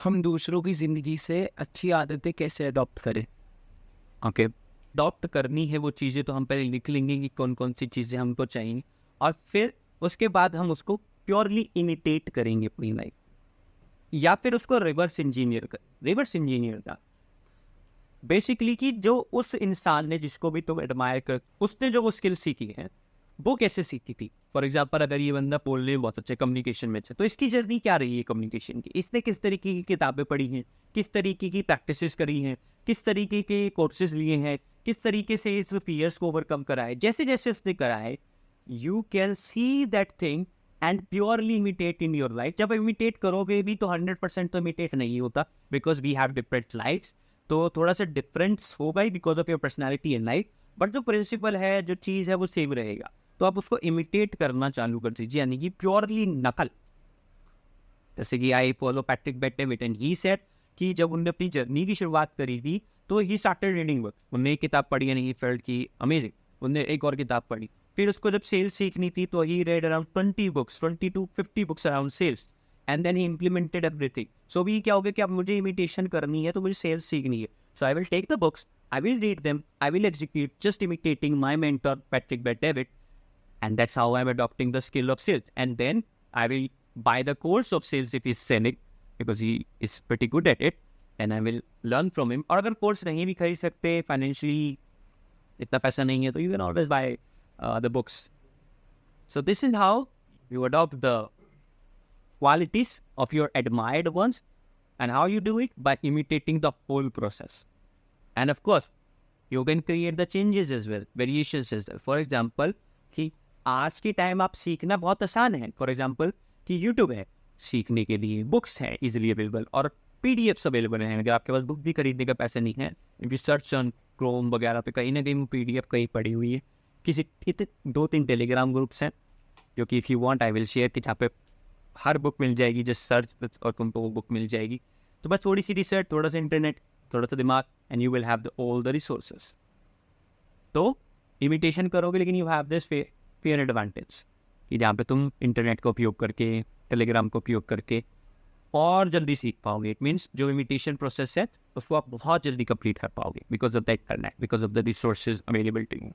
हम दूसरों की ज़िंदगी से अच्छी आदतें कैसे अडॉप्ट करें? ओके, अडॉप्ट करनी है वो चीज़ें तो हम पहले लिख लेंगे कि कौन कौन सी चीज़ें हमको चाहिए, और फिर उसके बाद हम उसको प्योरली इमिटेट करेंगे अपनी लाइफ, या फिर उसको रिवर्स इंजीनियर का बेसिकली कि जो उस इंसान ने जिसको भी तुम एडमायर कर, उसने जो वो स्किल सीखी है वो कैसे सीखी थी। फॉर एग्जाम्पल, अगर ये बंदा बोलने में बहुत अच्छे कम्युनिकेशन में अच्छा, तो इसकी जर्नी क्या रही है कम्युनिकेशन की, इसने किस तरीके की किताबें पढ़ी हैं, किस तरीके की प्रैक्टिसेस करी हैं, किस तरीके के कोर्सेज लिए हैं, किस तरीके से इस फियर्स को ओवरकम करा है। जैसे जैसे उसने करा है, you can see that thing and purely imitate in your life. जब इमिटेट करोगे भी तो 100% तो इमिटेट नहीं होता, because we have different lives, तो थोड़ा सा डिफरेंस होगा ही because of your personality in life, but जो प्रिंसिपल है, जो चीज़ है, वो सेम रहेगा। तो आप उसको इमिटेट करना चालू कर दीजिए, यानी कि प्योरली नकल। जैसे कि I follow Patrick Bet and he said कि जब उन्होंने अपनी जर्नी की शुरुआत करी थी तो ही स्टार्टेड रीडिंग बुक। उन्होंने एक किताब पढ़ी यानी ही फेल्ट की अमेजिंग, उन्होंने एक और किताब पढ़ी, फिर उसको जब सेल्स सीखनी थी तो he read around 20 books, 20 to 50 books around sales, and then he implemented everything. So भी क्या हो गया कि अब मुझे इमिटेशन करनी है तो मुझे सेल्स सीखनी है, so I will take the books, I will read them, I will execute just imitating my mentor Patrick Bet, and that's how I'm adopting the skill of sales. And then I will buy the course of sales if he's selling, because he is pretty good at it, and I will learn from him. और अगर course नहीं भी खरीद सकते, financially इतना पैसा नहीं है, तो you can always buy the books. So this is how you adopt the qualities of your admired ones, and how you do it by imitating the whole process. And of course, you can create the changes as well, variations as well. For example, कि आज के time आप सीखना बहुत आसान है। For example कि YouTube है सीखने के लिए, बुक्स हैं इजीली अवेलेबल, और पीडीएफ्स अवेलेबल हैं। अगर आपके पास बुक भी खरीदने का पैसा नहीं है, if you search on Chrome वगैरह पे, कहीं ना कहीं पीडीएफ कहीं पड़ी हुई है। किसी इतने 2-3 टेलीग्राम ग्रुप्स हैं जो कि if you want I will share, कि जहाँ पे हर बुक मिल जाएगी, जस्ट सर्च और तुमको वो बुक मिल जाएगी। तो बस थोड़ी सी रिसर्च, थोड़ा सा इंटरनेट, थोड़ा सा दिमाग, and you will have all the resources. तो इमिटेशन करोगे, लेकिन you have this fair advantage कि जहाँ पे तुम इंटरनेट का उपयोग करके, टेलीग्राम का उपयोग करके और जल्दी सीख पाओगे। इट मीन्स जो इमिटेशन प्रोसेस है उसको आप बहुत जल्दी कंप्लीट कर पाओगे, because of the internet, because of the resources available to you.